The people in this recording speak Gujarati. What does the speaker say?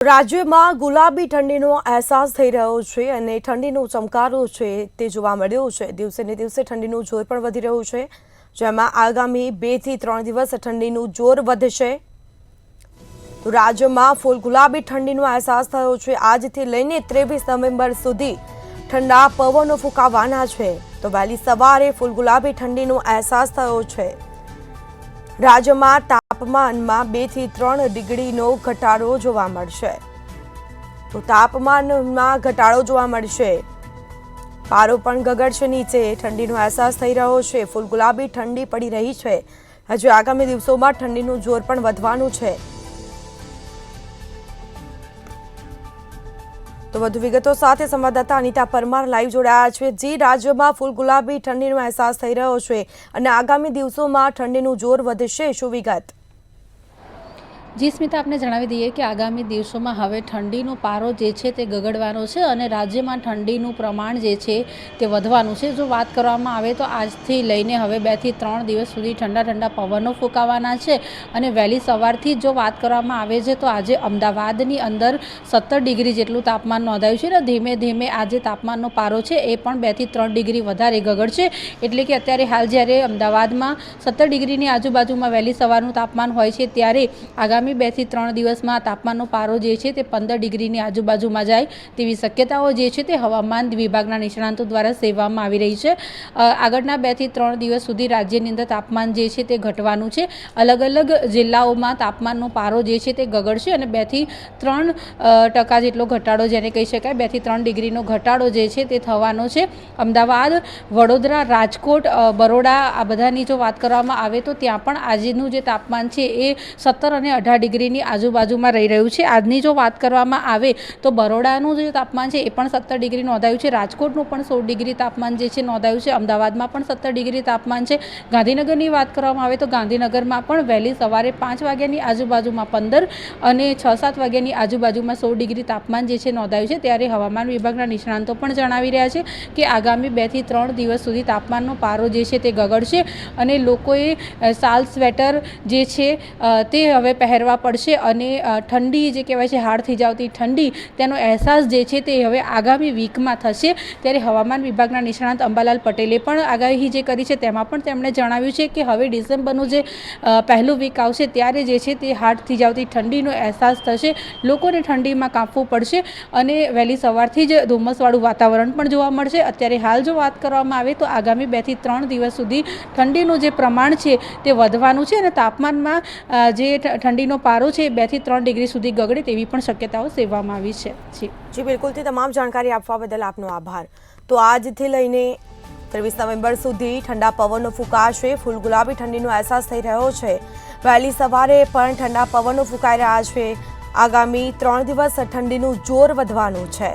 રાજ્યમાં ગુલાબી ઠંડીનો અહેસાસ થઈ રહ્યો છે અને ઠંડીનો ચમકારો છે તે જોવા મળ્યો છે। દિવસે ને દિવસે ઠંડીનું જોર પણ વધી રહ્યું છે, જેમાં આગામી 2 થી 3 દિવસ ઠંડીનું જોર વધશે। તો રાજ્યમાં ફૂલ ગુલાબી ઠંડીનો અહેસાસ થયો છે। આજથી લઈને 23 નવેમ્બર સુધી ઠંડા પવનો ફૂંકાવાના છે। તો વહેલી સવારે ફૂલ ગુલાબી ઠંડીનો અહેસાસ થયો છે। રાજ્યમાં તાપમાનમાં 2 થી 3 ડિગ્રીનો ઘટાડો જોવા મળશે। તો તાપમાનમાં ઘટાડો જોવા મળશે, પારો પણ ગગડશે નીચે। ઠંડીનો અહેસાસ થઈ રહ્યો છે, ફૂલ ગુલાબી ઠંડી પડી રહી છે। હજુ આગામી દિવસોમાં ઠંડીનું જોર પણ વધવાનું છે। તો વધુ વિગતો સાથે સંવાદદાતા અનિતા પરમાર લાઈવ જોડાયા છે। જી, રાજ્યમાં ફૂલ ગુલાબી ઠંડીનો અહેસાસ થઈ રહ્યો છે અને આગામી દિવસોમાં ઠંડીનું જોર વધશે, શું વિગત? જી સ્મિતા, આપને જણાવી દઈએ કે આગામી દિવસોમાં હવે ઠંડીનો પારો જે છે તે ગગડવાનો છે અને રાજ્યમાં ઠંડીનું પ્રમાણ જે છે તે વધવાનું છે। જો વાત કરવામાં આવે તો આજથી લઈને હવે 2 થી 3 દિવસ સુધી ઠંડા ઠંડા પવનો ફૂંકાવાના છે અને વહેલી સવારથી જો વાત કરવામાં આવે છે તો આજે અમદાવાદની અંદર 17 ડિગ્રી જેટલું તાપમાન નોંધાયું છે અને ધીમે ધીમે આજે તાપમાનનો પારો છે એ પણ 2 થી 3 ડિગ્રી વધારે ગગડશે। એટલે કે અત્યારે હાલ જ્યારે અમદાવાદમાં 17 ડિગ્રીની આજુબાજુમાં વહેલી સવારનું તાપમાન હોય છે, ત્યારે આગામી 2 થી 3 દિવસમાં તાપમાનનો પારો જે છે તે 15 ડિગ્રીની આજુબાજુમાં જાય તેવી શક્યતાઓ જે છે તે હવામાન વિભાગના નિષ્ણાંતો દ્વારા સેવવામાં આવી રહી છે। આગળના 2 થી 3 દિવસ સુધી રાજ્યની અંદર તાપમાન જે છે તે ઘટવાનું છે। અલગ અલગ જિલ્લાઓમાં તાપમાનનો પારો જે છે તે ગગડશે અને 2 થી 3% જેટલો ઘટાડો જેને કહી શકાય, 2 થી 3 ડિગ્રીનો ઘટાડો જે છે તે થવાનો છે। અમદાવાદ, વડોદરા, રાજકોટ, બરોડા આ બધાની જો વાત કરવામાં આવે તો ત્યાં પણ આજનું જે તાપમાન છે એ 17 અને 18 ડિગ્રીની આજુબાજુમાં રહી રહ્યું છે। આજની જો વાત કરવામાં આવે તો બરોડાનું જે તાપમાન છે એ પણ 17 ડિગ્રી નોંધાયું છે। રાજકોટનું પણ 16 ડિગ્રી તાપમાન જે છે નોંધાયું છે। અમદાવાદમાં પણ 17 ડિગ્રી તાપમાન છે। ગાંધીનગરની વાત કરવામાં આવે તો ગાંધીનગરમાં પણ વહેલી સવારે 5 વાગ્યાની આજુબાજુમાં 15 અને 6-7 વાગ્યાની આજુબાજુમાં 16 ડિગ્રી તાપમાન જે છે નોંધાયું છે। ત્યારે હવામાન વિભાગના નિષ્ણાંતો પણ જણાવી રહ્યા છે કે આગામી 2 થી 3 દિવસ સુધી તાપમાનનો પારો જે છે તે ગગડશે અને લોકોએ શાલ, સ્વેટર જે છે તે હવે પહેરવા પડશે અને ઠંડી જે કહેવાય છે હાડ થઈ જતી ઠંડી, તેનો અહેસાસ જે છે તે હવે આગામી વીકમાં થશે। ત્યારે હવામાન વિભાગના નિષ્ણાંત અંબાલાલ પટેલે પણ આગાહી જે કરી છે તેમાં પણ તેમણે જણાવ્યું છે કે હવે ડિસેમ્બરનું જે પહેલું વીક આવશે ત્યારે જે છે તે હાડ થઈ જતી ઠંડીનો અહેસાસ થશે। લોકોને ઠંડીમાં કાપવું પડશે અને વહેલી સવારથી જ ધુમ્મસવાળું વાતાવરણ પણ જોવા મળશે। અત્યારે હાલ જો વાત કરવામાં આવે તો આગામી 2 થી 3 દિવસ સુધી ઠંડીનું જે પ્રમાણ છે તે વધવાનું છે અને તાપમાનમાં જે ઠંડીનો પારો છે 2 થી 3 ડિગ્રી સુધી ગગડે તેવી પણ શક્યતાઓ સેવવામાં આવી છે। જી બિલકુલથી તમામ જાણકારી આપવા બદલ આપનો આભાર। તો આજથી લઈને 23 નવેમ્બર સુધી ઠંડા પવનો ફૂંકાશે। ફૂલ ગુલાબી ઠંડીનો અહેસાસ થઈ રહ્યો છે। વહેલી સવારે પણ ઠંડા પવનો ફૂંકાઈ રહ્યા છે। આગામી 3 દિવસ ઠંડીનું જોર વધવાનું છે।